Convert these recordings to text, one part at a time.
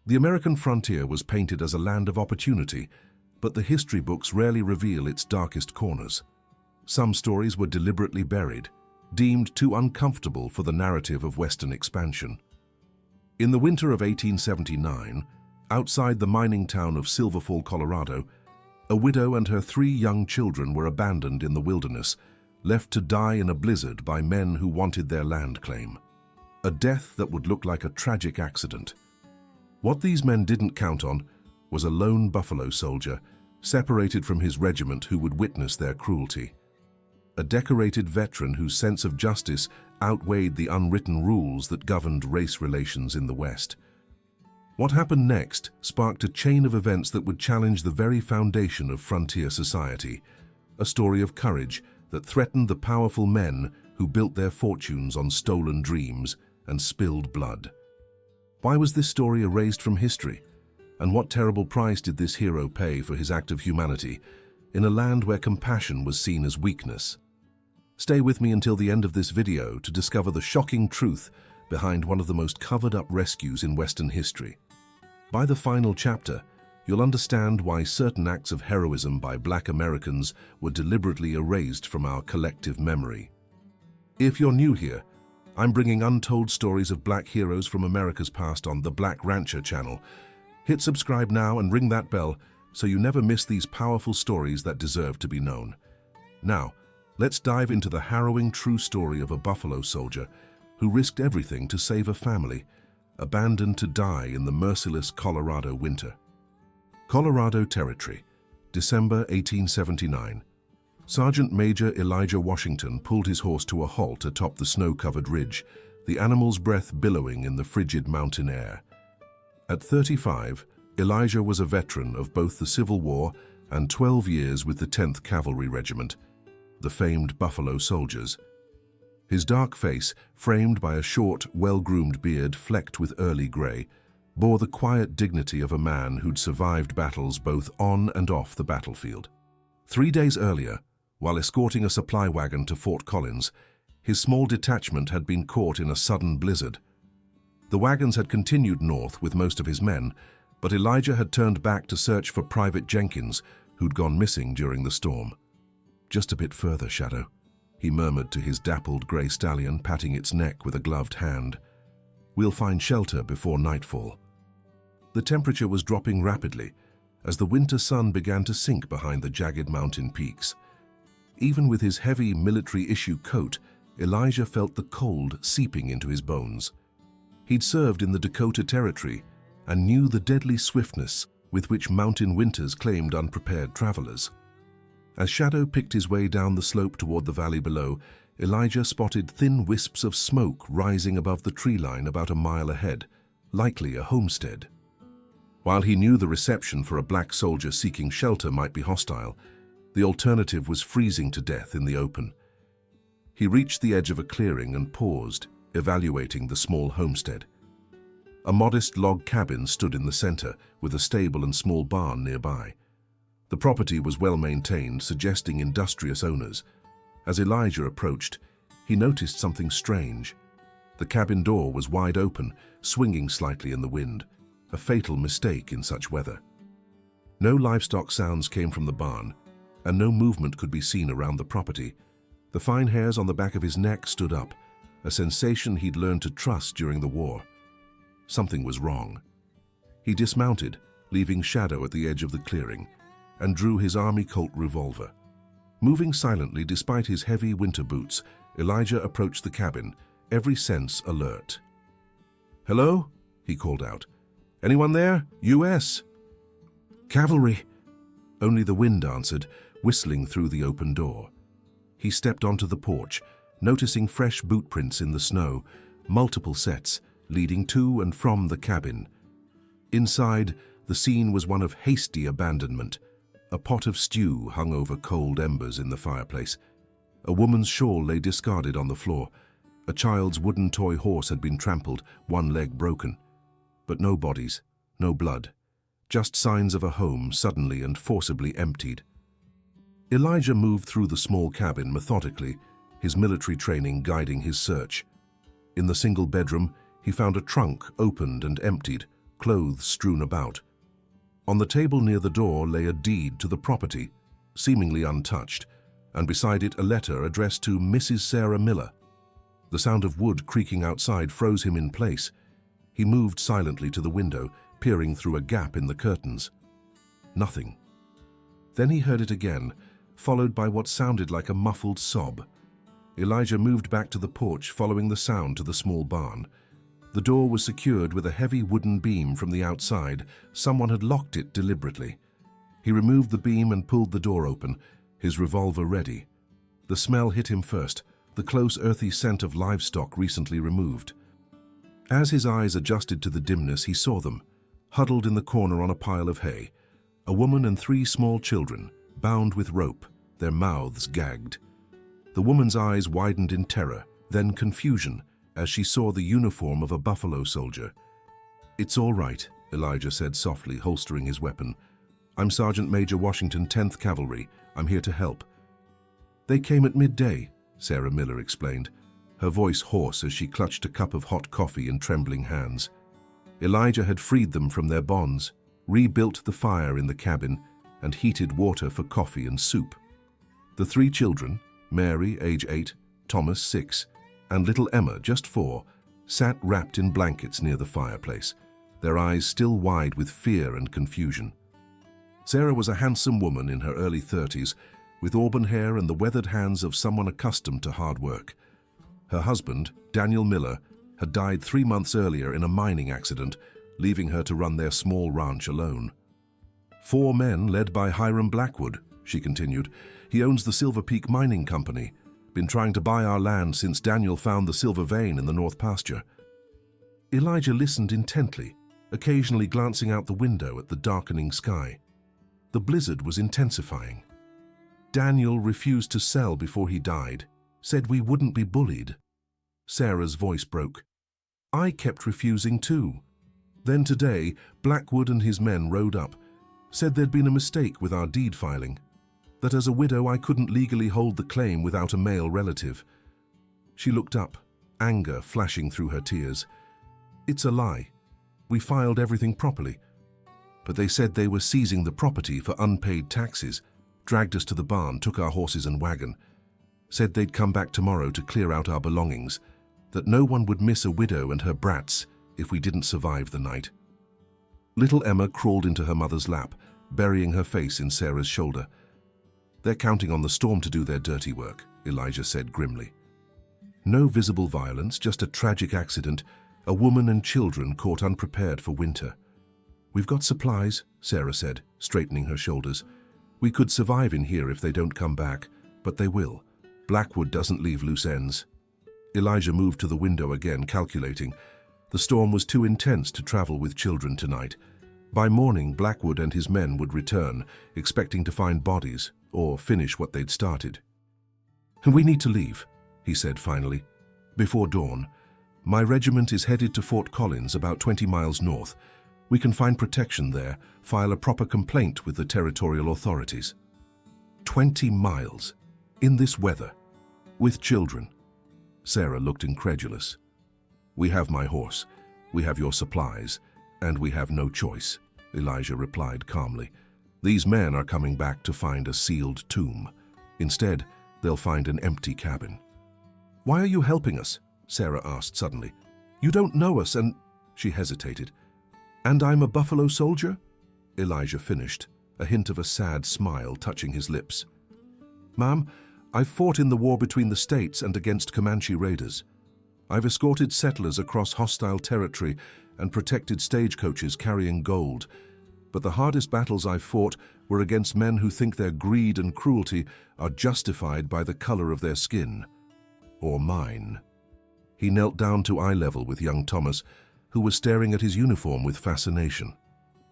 The American frontier was painted as a land of opportunity, but the history books rarely reveal its darkest corners. Some stories were deliberately buried, deemed too uncomfortable for the narrative of Western expansion. In the winter of 1879, outside the mining town of Silver Fall, Colorado, a widow and her 3 young children were abandoned in the wilderness, left to die in a blizzard by men who wanted their land claim. A death that would look like a tragic accident. What these men didn't count on was a lone buffalo soldier, separated from his regiment, who would witness their cruelty. A decorated veteran whose sense of justice outweighed the unwritten rules that governed race relations in the West. What happened next sparked a chain of events that would challenge the very foundation of frontier society, a story of courage that threatened the powerful men who built their fortunes on stolen dreams and spilled blood. Why was this story erased from history? And what terrible price did this hero pay for his act of humanity in a land where compassion was seen as weakness? Stay with me until the end of this video to discover the shocking truth behind one of the most covered-up rescues in Western history. By the final chapter, you'll understand why certain acts of heroism by Black Americans were deliberately erased from our collective memory. If you're new here, I'm bringing untold stories of Black heroes from America's past on the Black Rancher channel. Hit subscribe now and ring that bell so you never miss these powerful stories that deserve to be known. Now, let's dive into the harrowing true story of a buffalo soldier who risked everything to save a family, abandoned to die in the merciless Colorado winter. Colorado Territory, December 1879. Sergeant Major Elijah Washington pulled his horse to a halt atop the snow-covered ridge, the animal's breath billowing in the frigid mountain air. At 35, Elijah was a veteran of both the Civil War and 12 years with the 10th Cavalry Regiment, the famed Buffalo Soldiers. His dark face, framed by a short, well-groomed beard flecked with early gray, bore the quiet dignity of a man who'd survived battles both on and off the battlefield. 3 days earlier, while escorting a supply wagon to Fort Collins, his small detachment had been caught in a sudden blizzard. The wagons had continued north with most of his men, but Elijah had turned back to search for Private Jenkins, who'd gone missing during the storm. "Just a bit further, Shadow," he murmured to his dappled gray stallion, patting its neck with a gloved hand. "We'll find shelter before nightfall." The temperature was dropping rapidly as the winter sun began to sink behind the jagged mountain peaks. Even with his heavy military-issue coat, Elijah felt the cold seeping into his bones. He'd served in the Dakota Territory and knew the deadly swiftness with which mountain winters claimed unprepared travelers. As Shadow picked his way down the slope toward the valley below, Elijah spotted thin wisps of smoke rising above the tree line about a mile ahead, likely a homestead. While he knew the reception for a black soldier seeking shelter might be hostile, the alternative was freezing to death in the open. He reached the edge of a clearing and paused, evaluating the small homestead. A modest log cabin stood in the center, with a stable and small barn nearby. The property was well maintained, suggesting industrious owners. As Elijah approached, he noticed something strange. The cabin door was wide open, swinging slightly in the wind, a fatal mistake in such weather. No livestock sounds came from the barn, and no movement could be seen around the property. The fine hairs on the back of his neck stood up, a sensation he'd learned to trust during the war. Something was wrong. He dismounted, leaving Shadow at the edge of the clearing, and drew his Army Colt revolver. Moving silently despite his heavy winter boots, Elijah approached the cabin, every sense alert. "Hello?" he called out. "Anyone there? U.S.?" "Cavalry." Only the wind answered, whistling through the open door. He stepped onto the porch, noticing fresh boot prints in the snow, multiple sets leading to and from the cabin. Inside, the scene was one of hasty abandonment. A pot of stew hung over cold embers in the fireplace. A woman's shawl lay discarded on the floor. A child's wooden toy horse had been trampled, one leg broken. But no bodies, no blood. Just signs of a home suddenly and forcibly emptied. Elijah moved through the small cabin methodically, his military training guiding his search. In the single bedroom, he found a trunk opened and emptied, clothes strewn about. On the table near the door lay a deed to the property, seemingly untouched, and beside it a letter addressed to Mrs. Sarah Miller. The sound of wood creaking outside froze him in place. He moved silently to the window, peering through a gap in the curtains. Nothing. Then he heard it again, followed by what sounded like a muffled sob. Elijah moved back to the porch, following the sound to the small barn. The door was secured with a heavy wooden beam from the outside. Someone had locked it deliberately. He removed the beam and pulled the door open, his revolver ready. The smell hit him first, the close earthy scent of livestock recently removed. As his eyes adjusted to the dimness, he saw them, huddled in the corner on a pile of hay, a woman and 3 small children, bound with rope, their mouths gagged. The woman's eyes widened in terror, then confusion, as she saw the uniform of a buffalo soldier. "It's all right," Elijah said softly, holstering his weapon. "I'm Sergeant Major Washington, 10th Cavalry. I'm here to help." "They came at midday," Sarah Miller explained, her voice hoarse as she clutched a cup of hot coffee in trembling hands. Elijah had freed them from their bonds, rebuilt the fire in the cabin, and heated water for coffee and soup. The 3 children, Mary, age 8, Thomas, 6, and little Emma, just 4, sat wrapped in blankets near the fireplace, their eyes still wide with fear and confusion. Sarah was a handsome woman in her early 30s, with auburn hair and the weathered hands of someone accustomed to hard work. Her husband, Daniel Miller, had died 3 months earlier in a mining accident, leaving her to run their small ranch alone. 4 men led by Hiram Blackwood, she continued. He owns the Silver Peak Mining Company. Been trying to buy our land since Daniel found the silver vein in the north pasture. Elijah listened intently, occasionally glancing out the window at the darkening sky. The blizzard was intensifying. Daniel refused to sell before he died, said we wouldn't be bullied. Sarah's voice broke. I kept refusing too. Then today, Blackwood and his men rode up, said there'd been a mistake with our deed filing, that as a widow I couldn't legally hold the claim without a male relative. She looked up, anger flashing through her tears. It's a lie. We filed everything properly. But they said they were seizing the property for unpaid taxes, dragged us to the barn, took our horses and wagon, said they'd come back tomorrow to clear out our belongings, that no one would miss a widow and her brats if we didn't survive the night. Little Emma crawled into her mother's lap, burying her face in Sarah's shoulder. They're counting on the storm to do their dirty work, Elijah said grimly. No visible violence, just a tragic accident, a woman and children caught unprepared for winter. We've got supplies, Sarah said, straightening her shoulders. We could survive in here if they don't come back, but they will. Blackwood doesn't leave loose ends. Elijah moved to the window again, calculating. The storm was too intense to travel with children tonight. By morning, Blackwood and his men would return, expecting to find bodies or finish what they'd started. We need to leave, he said finally. Before dawn. My regiment is headed to Fort Collins, about 20 miles north. We can find protection there, file a proper complaint with the territorial authorities. 20 miles? In this weather? With children? Sarah looked incredulous. We have my horse, we have your supplies, and we have no choice, Elijah replied calmly. These men are coming back to find a sealed tomb. Instead, they'll find an empty cabin. Why are you helping us? Sarah asked suddenly. You don't know us and... She hesitated. And I'm a buffalo soldier? Elijah finished, a hint of a sad smile touching his lips. Ma'am, I've fought in the war between the states and against Comanche raiders. I've escorted settlers across hostile territory and protected stagecoaches carrying gold. But the hardest battles I've fought were against men who think their greed and cruelty are justified by the color of their skin. Or mine. He knelt down to eye level with young Thomas, who was staring at his uniform with fascination.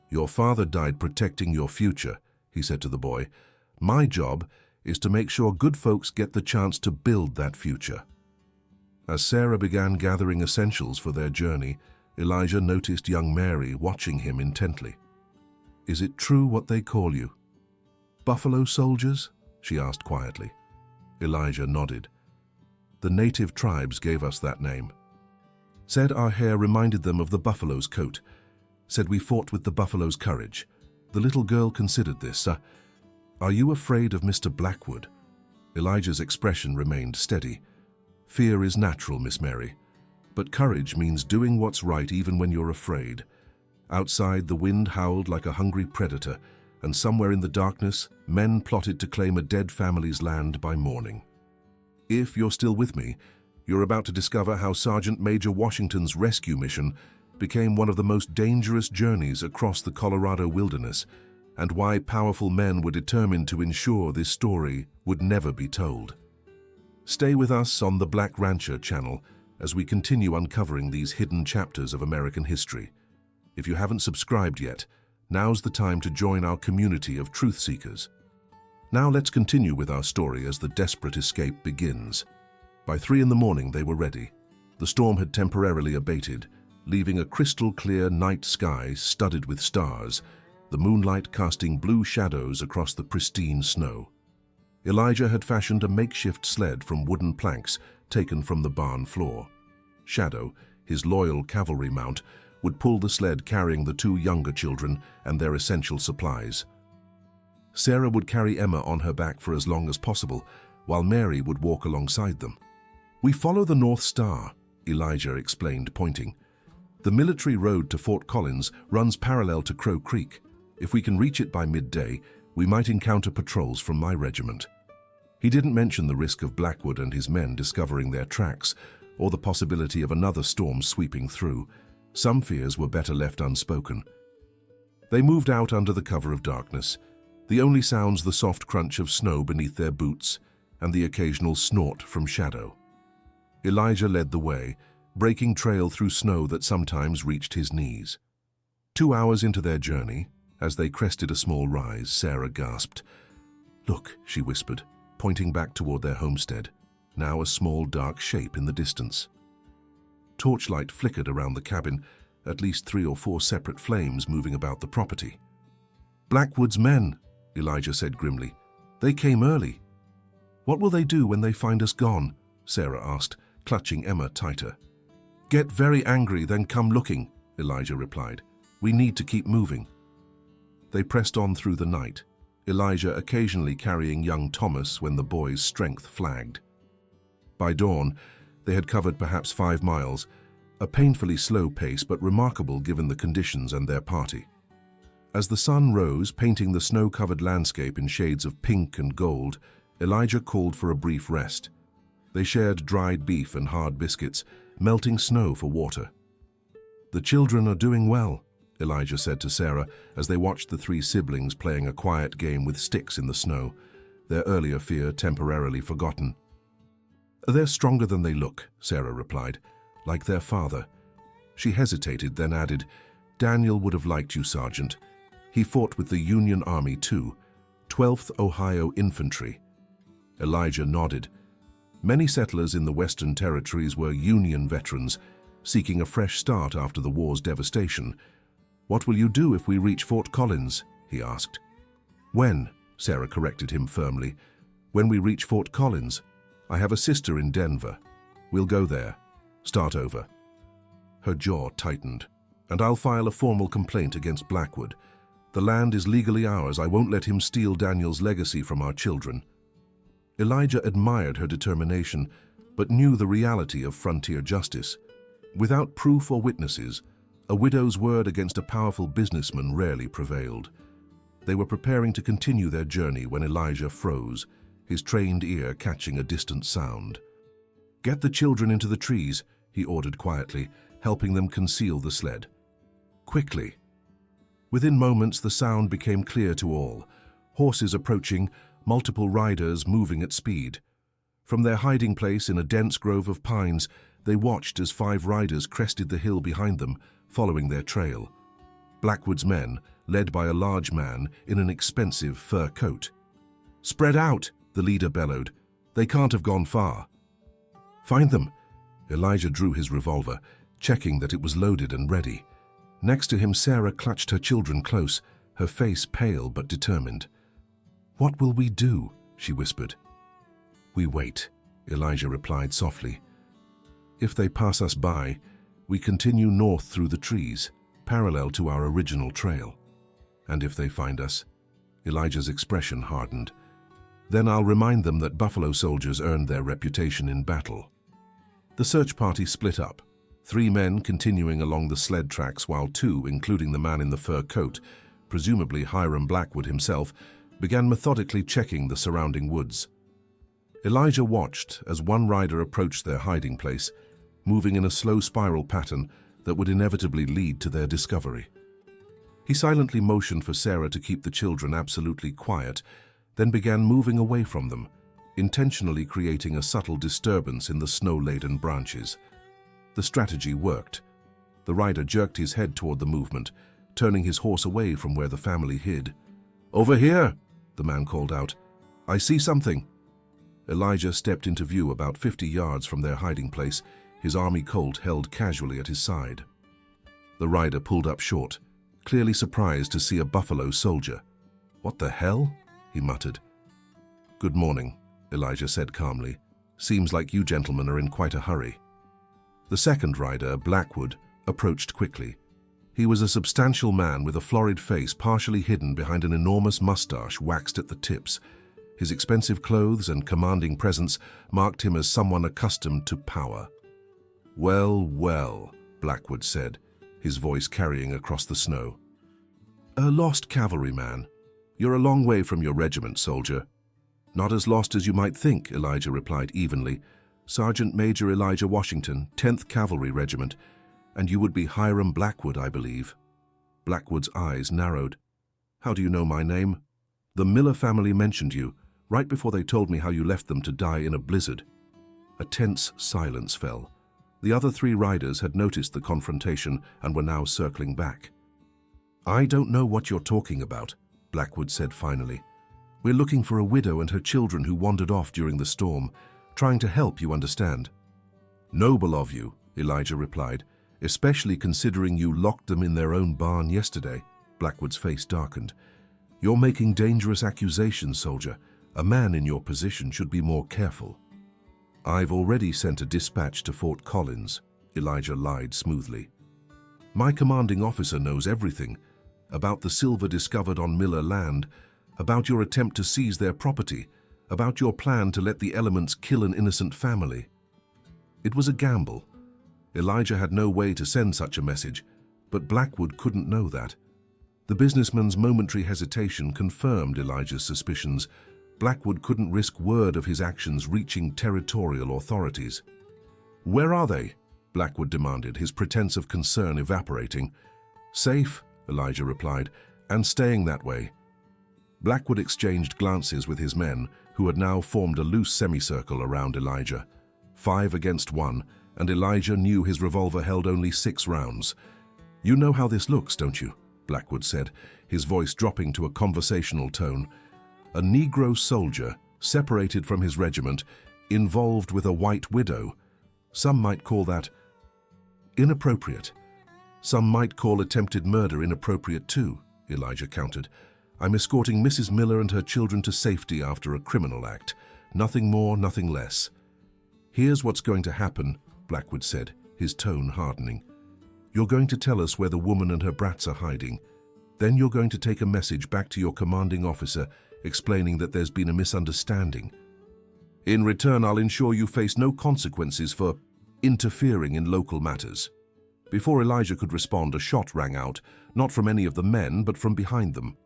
Your father died protecting your future, he said to the boy. My job is to make sure good folks get the chance to build that future. As Sarah began gathering essentials for their journey, Elijah noticed young Mary watching him intently. Is it true what they call you? Buffalo soldiers? She asked quietly. Elijah nodded. The native tribes gave us that name. Said our hair reminded them of the buffalo's coat. said we fought with the buffalo's courage. The little girl considered this. Are you afraid of Mr. Blackwood? Elijah's expression remained steady. Fear is natural, Miss Mary. But courage means doing what's right even when you're afraid. Outside, the wind howled like a hungry predator, and somewhere in the darkness, men plotted to claim a dead family's land by morning. If you're still with me, you're about to discover how Sergeant Major Washington's rescue mission became one of the most dangerous journeys across the Colorado wilderness, and why powerful men were determined to ensure this story would never be told. Stay with us on the Black Rancher channel as we continue uncovering these hidden chapters of American history. If you haven't subscribed yet, now's the time to join our community of truth seekers. Now let's continue with our story as the desperate escape begins. By 3 in the morning they were ready. The storm had temporarily abated, leaving a crystal-clear night sky studded with stars, the moonlight casting blue shadows across the pristine snow. Elijah had fashioned a makeshift sled from wooden planks taken from the barn floor. Shadow, his loyal cavalry mount, would pull the sled carrying the 2 younger children and their essential supplies. Sarah would carry Emma on her back for as long as possible, while Mary would walk alongside them. We follow the North Star, Elijah explained, pointing. The military road to Fort Collins runs parallel to Crow Creek. If we can reach it by midday, we might encounter patrols from my regiment. He didn't mention the risk of Blackwood and his men discovering their tracks, or the possibility of another storm sweeping through. Some fears were better left unspoken. They moved out under the cover of darkness, the only sounds the soft crunch of snow beneath their boots and the occasional snort from Shadow. Elijah led the way, breaking trail through snow that sometimes reached his knees. 2 hours into their journey, as they crested a small rise, Sarah gasped. "Look," she whispered, pointing back toward their homestead, now a small dark shape in the distance. Torchlight flickered around the cabin, at least 3 or 4 separate flames moving about the property. "Blackwood's men," Elijah said grimly. "They came early." "What will they do when they find us gone?" Sarah asked, clutching Emma tighter. "Get very angry, then come looking," Elijah replied. "We need to keep moving." They pressed on through the night, Elijah occasionally carrying young Thomas when the boy's strength flagged. By dawn, they had covered perhaps 5 miles, a painfully slow pace but remarkable given the conditions and their party. As the sun rose, painting the snow-covered landscape in shades of pink and gold, Elijah called for a brief rest. They shared dried beef and hard biscuits, melting snow for water. "The children are doing well," Elijah said to Sarah as they watched the 3 siblings playing a quiet game with sticks in the snow, their earlier fear temporarily forgotten. "They're stronger than they look," Sarah replied, "like their father." She hesitated, then added, "Daniel would have liked you, Sergeant. He fought with the Union Army too, 12th Ohio Infantry." Elijah nodded. Many settlers in the Western Territories were Union veterans, seeking a fresh start after the war's devastation. "What will you do if we reach Fort Collins?" he asked. "When?" Sarah corrected him firmly. "When we reach Fort Collins. I have a sister in Denver. We'll go there. Start over." Her jaw tightened. "And I'll file a formal complaint against Blackwood. The land is legally ours. I won't let him steal Daniel's legacy from our children." Elijah admired her determination, but knew the reality of frontier justice. Without proof or witnesses, a widow's word against a powerful businessman rarely prevailed. They were preparing to continue their journey when Elijah froze, his trained ear catching a distant sound. "Get the children into the trees," he ordered quietly, helping them conceal the sled. "Quickly." Within moments, the sound became clear to all. Horses approaching, multiple riders moving at speed. From their hiding place in a dense grove of pines, they watched as 5 riders crested the hill behind them, following their trail. Blackwood's men, led by a large man in an expensive fur coat. "Spread out," the leader bellowed. "They can't have gone far." "Find them." Elijah drew his revolver, checking that it was loaded and ready. Next to him, Sarah clutched her children close, her face pale but determined. "What will we do?" she whispered. "We wait," Elijah replied softly. "If they pass us by, we continue north through the trees. parallel to our original trail. And if they find us, Elijah's expression hardened, then I'll remind them that buffalo soldiers earned their reputation in battle. The search party split up, 3 men continuing along the sled tracks while 2, including the man in the fur coat, presumably Hiram Blackwood himself, began methodically checking the surrounding woods. Elijah watched as one rider approached their hiding place, moving in a slow spiral pattern that would inevitably lead to their discovery. He silently motioned for Sarah to keep the children absolutely quiet, then began moving away from them, intentionally creating a subtle disturbance in the snow-laden branches. The strategy worked. The rider jerked his head toward the movement, turning his horse away from where the family hid. "Over here!" the man called out. "I see something." Elijah stepped into view about 50 yards from their hiding place, his army colt held casually at his side. The rider pulled up short, clearly surprised to see a buffalo soldier. "What the hell?" he muttered. "Good morning," Elijah said calmly. "Seems like you gentlemen are in quite a hurry." The second rider, Blackwood, approached quickly. He was a substantial man with a florid face partially hidden behind an enormous mustache waxed at the tips. His expensive clothes and commanding presence marked him as someone accustomed to power. "Well, well," Blackwood said, his voice carrying across the snow. "A lost cavalryman. You're a long way from your regiment, soldier." "Not as lost as you might think," Elijah replied evenly. "Sergeant Major Elijah Washington, 10th Cavalry Regiment, and you would be Hiram Blackwood, I believe." Blackwood's eyes narrowed. "How do you know my name?" "The Miller family mentioned you, right before they told me how you left them to die in a blizzard." A tense silence fell. The other 3 riders had noticed the confrontation and were now circling back. "I don't know what you're talking about," Blackwood said finally. "We're looking for a widow and her children who wandered off during the storm, trying to help, you understand." "Noble of you," Elijah replied, "especially considering you locked them in their own barn yesterday." Blackwood's face darkened. "You're making dangerous accusations, soldier. A man in your position should be more careful." "I've already sent a dispatch to Fort Collins," Elijah lied smoothly. "My commanding officer knows everything about the silver discovered on Miller land, about your attempt to seize their property, about your plan to let the elements kill an innocent family." It was a gamble. Elijah had no way to send such a message, but Blackwood couldn't know that. The businessman's momentary hesitation confirmed Elijah's suspicions. Blackwood couldn't risk word of his actions reaching territorial authorities. "Where are they?" Blackwood demanded, his pretense of concern evaporating. "Safe," Elijah replied, "and staying that way." Blackwood exchanged glances with his men, who had now formed a loose semicircle around Elijah. 5 against 1, and Elijah knew his revolver held only 6 rounds. "You know how this looks, don't you?" Blackwood said, his voice dropping to a conversational tone. "A Negro soldier, separated from his regiment, involved with a white widow. Some might call that inappropriate. Some might call attempted murder inappropriate too," Elijah countered. "I'm escorting Mrs. Miller and her children to safety after a criminal act. Nothing more, nothing less." "Here's what's going to happen," Blackwood said, his tone hardening. "You're going to tell us where the woman and her brats are hiding. Then you're going to take a message back to your commanding officer explaining that there's been a misunderstanding. In return, I'll ensure you face no consequences for interfering in local matters." Before Elijah could respond, a shot rang out, not from any of the men, but from behind them.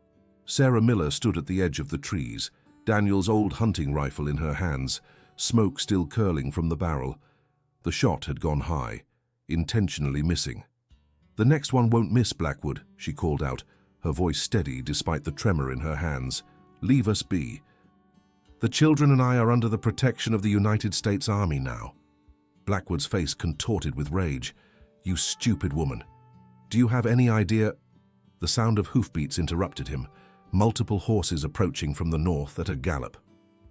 Sarah Miller stood at the edge of the trees, Daniel's old hunting rifle in her hands, smoke still curling from the barrel. The shot had gone high, intentionally missing. "The next one won't miss, Blackwood," she called out, her voice steady despite the tremor in her hands. "Leave us be. The children and I are under the protection of the United States Army now." Blackwood's face contorted with rage. "You stupid woman. Do you have any idea—" The sound of hoofbeats interrupted him, multiple horses approaching from the north at a gallop.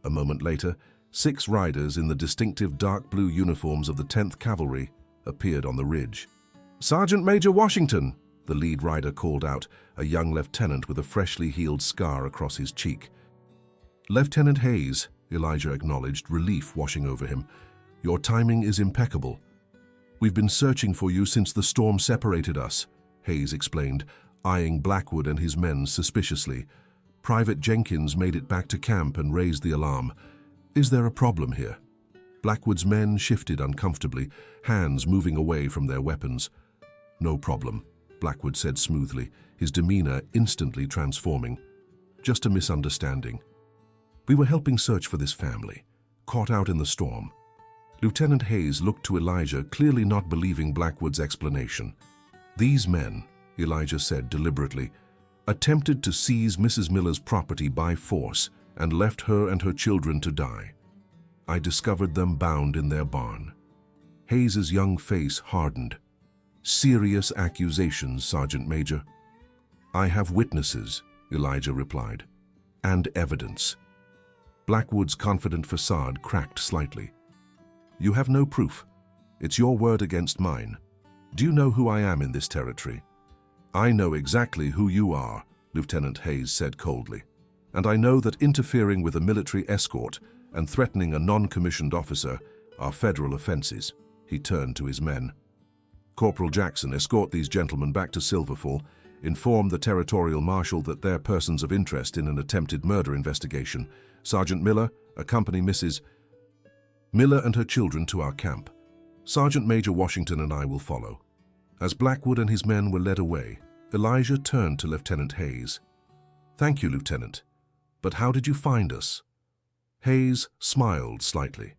A moment later, 6 riders in the distinctive dark blue uniforms of the 10th Cavalry appeared on the ridge. "Sergeant Major Washington," the lead rider called out, a young lieutenant with a freshly healed scar across his cheek. "Lieutenant Hayes," Elijah acknowledged, relief washing over him. "Your timing is impeccable. We've been searching for you since the storm separated us. Hayes explained, eyeing Blackwood and his men suspiciously. Private Jenkins made it back to camp and raised the alarm. Is there a problem here? Blackwood's men shifted uncomfortably, hands moving away from their weapons. No problem, Blackwood said smoothly, his demeanor instantly transforming. Just a misunderstanding. We were helping search for this family, caught out in the storm. Lieutenant Hayes looked to Elijah, clearly not believing Blackwood's explanation. These men, Elijah said deliberately, attempted to seize Mrs. Miller's property by force and left her and her children to die. I discovered them bound in their barn. Hayes's young face hardened. Serious accusations, Sergeant Major. I have witnesses, Elijah replied, and evidence. Blackwood's confident facade cracked slightly. You have no proof. It's your word against mine. Do you know who I am in this territory? I know exactly who you are, Lieutenant Hayes said coldly. And I know that interfering with a military escort and threatening a non-commissioned officer are federal offenses. He turned to his men. Corporal Jackson, escort these gentlemen back to Silverfall. Inform the territorial marshal that they're persons of interest in an attempted murder investigation. Sergeant Miller, accompany Mrs. Miller and her children to our camp. Sergeant Major Washington and I will follow. As Blackwood and his men were led away, Elijah turned to Lieutenant Hayes. Thank you, Lieutenant. But how did you find us? Hayes smiled slightly.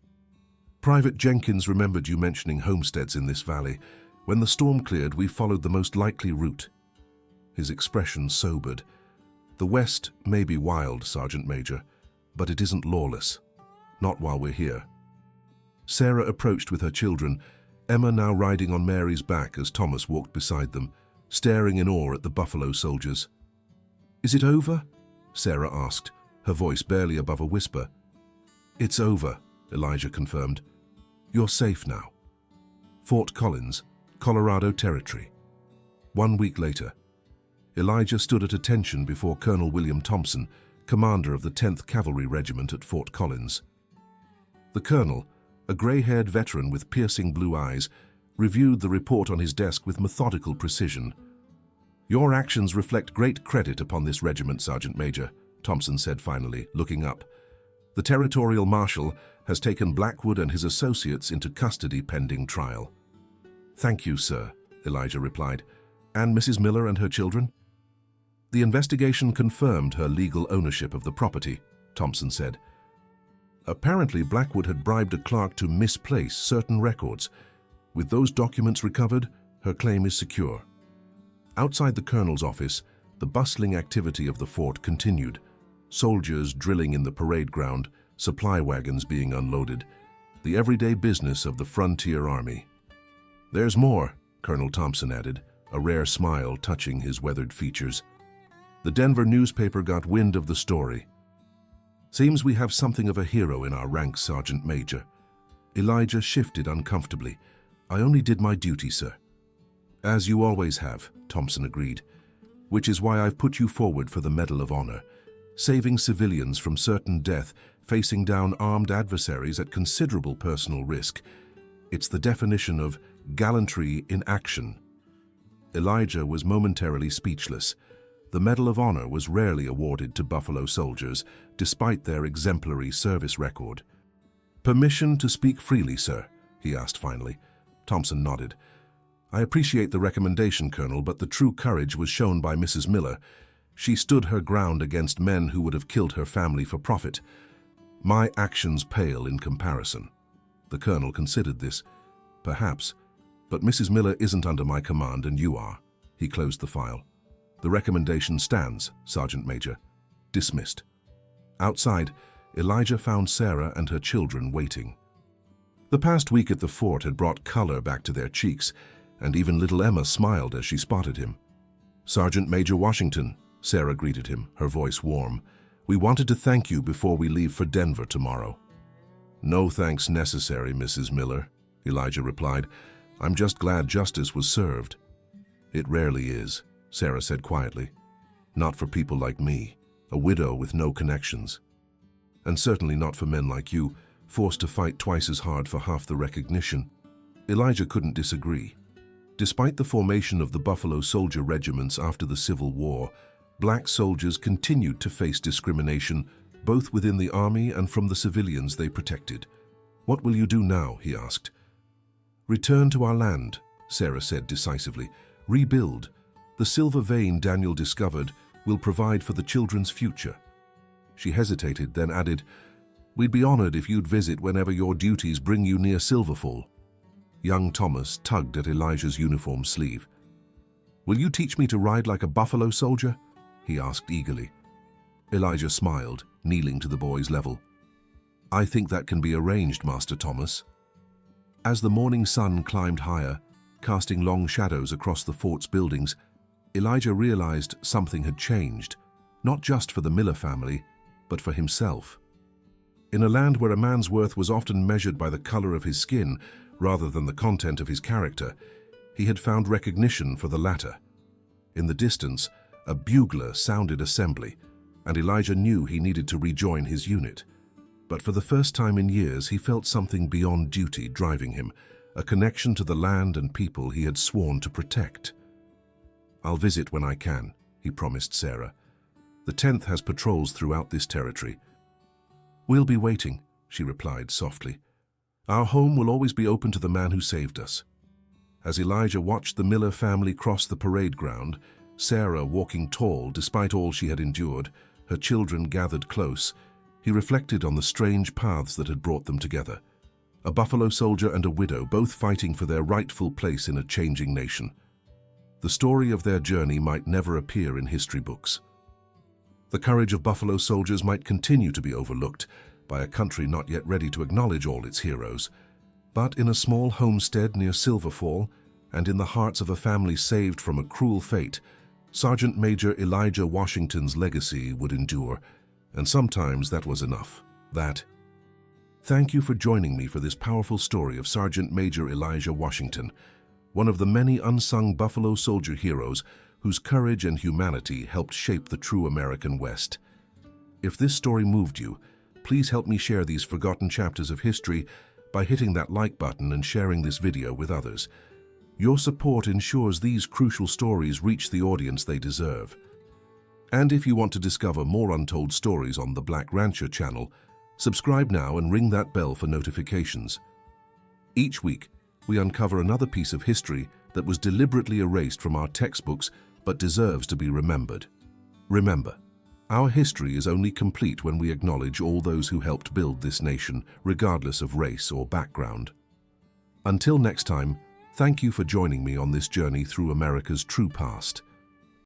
Private Jenkins remembered you mentioning homesteads in this valley. When the storm cleared, we followed the most likely route. His expression sobered. The West may be wild, Sergeant Major, but it isn't lawless. Not while we're here. Sarah approached with her children, Emma now riding on Mary's back as Thomas walked beside them, staring in awe at the buffalo soldiers. Is it over? Sarah asked, her voice barely above a whisper. It's over, Elijah confirmed. You're safe now. Fort Collins, Colorado Territory. 1 week later, Elijah stood at attention before Colonel William Thompson, commander of the 10th Cavalry Regiment at Fort Collins. The colonel, a gray-haired veteran with piercing blue eyes, reviewed the report on his desk with methodical precision. Your actions reflect great credit upon this regiment, Sergeant Major, Thompson said finally, looking up. The territorial marshal has taken Blackwood and his associates into custody pending trial. Thank you, sir, Elijah replied. And Mrs. Miller and her children? The investigation confirmed her legal ownership of the property, Thompson said. Apparently, Blackwood had bribed a clerk to misplace certain records. With those documents recovered, her claim is secure. Outside the colonel's office, the bustling activity of the fort continued. Soldiers drilling in the parade ground, supply wagons being unloaded, the everyday business of the frontier army. There's more, Colonel Thompson added, a rare smile touching his weathered features. The Denver newspaper got wind of the story. Seems we have something of a hero in our ranks, Sergeant Major. Elijah shifted uncomfortably. I only did my duty, sir. As you always have, Thompson agreed, which is why I've put you forward for the Medal of Honor, saving civilians from certain death, facing down armed adversaries at considerable personal risk. It's the definition of gallantry in action. Elijah was momentarily speechless. The Medal of Honor was rarely awarded to Buffalo soldiers, despite their exemplary service record. Permission to speak freely, sir, he asked finally. Thompson nodded. I appreciate the recommendation, Colonel, but the true courage was shown by Mrs. Miller. She stood her ground against men who would have killed her family for profit. My actions pale in comparison. The Colonel considered this. Perhaps, but Mrs. Miller isn't under my command and you are. He closed the file. The recommendation stands, Sergeant Major. Dismissed. Outside, Elijah found Sarah and her children waiting. The past week at the fort had brought color back to their cheeks, and even little Emma smiled as she spotted him. Sergeant Major Washington, Sarah greeted him, her voice warm. We wanted to thank you before we leave for Denver tomorrow. No thanks necessary, Mrs. Miller, Elijah replied. I'm just glad justice was served. It rarely is, Sarah said quietly. Not for people like me, a widow with no connections. And certainly not for men like you, forced to fight twice as hard for half the recognition. Elijah couldn't disagree. Despite the formation of the Buffalo Soldier regiments after the Civil War, black soldiers continued to face discrimination both within the army and from the civilians they protected. "What will you do now?" he asked. "Return to our land," Sarah said decisively. "Rebuild. The silver vein Daniel discovered will provide for the children's future." She hesitated, then added, "We'd be honored if you'd visit whenever your duties bring you near Silverfall." Young Thomas tugged at Elijah's uniform sleeve. "Will you teach me to ride like a buffalo soldier?" he asked eagerly. Elijah smiled, kneeling to the boy's level. "I think that can be arranged, Master Thomas." As the morning sun climbed higher, casting long shadows across the fort's buildings, Elijah realized something had changed, not just for the Miller family, but for himself. In a land where a man's worth was often measured by the color of his skin rather than the content of his character, he had found recognition for the latter. In the distance, a bugler sounded assembly, and Elijah knew he needed to rejoin his unit. But for the first time in years, he felt something beyond duty driving him, a connection to the land and people he had sworn to protect. "I'll visit when I can," he promised Sarah. "The 10th has patrols throughout this territory." "We'll be waiting," she replied softly. "Our home will always be open to the man who saved us." As Elijah watched the Miller family cross the parade ground, Sarah walking tall despite all she had endured, her children gathered close, he reflected on the strange paths that had brought them together. A buffalo soldier and a widow, both fighting for their rightful place in a changing nation. The story of their journey might never appear in history books. The courage of buffalo soldiers might continue to be overlooked by a country not yet ready to acknowledge all its heroes. But in a small homestead near Silverfall, and in the hearts of a family saved from a cruel fate, Sergeant Major Elijah Washington's legacy would endure, and sometimes that was enough. Thank you for joining me for this powerful story of Sergeant Major Elijah Washington, one of the many unsung Buffalo Soldier heroes whose courage and humanity helped shape the true American West. If this story moved you, please help me share these forgotten chapters of history by hitting that like button and sharing this video with others. Your support ensures these crucial stories reach the audience they deserve. And if you want to discover more untold stories on the Black Rancher channel, subscribe now and ring that bell for notifications. Each week, we uncover another piece of history that was deliberately erased from our textbooks but deserves to be remembered. Remember, our history is only complete when we acknowledge all those who helped build this nation, regardless of race or background. Until next time, thank you for joining me on this journey through America's true past.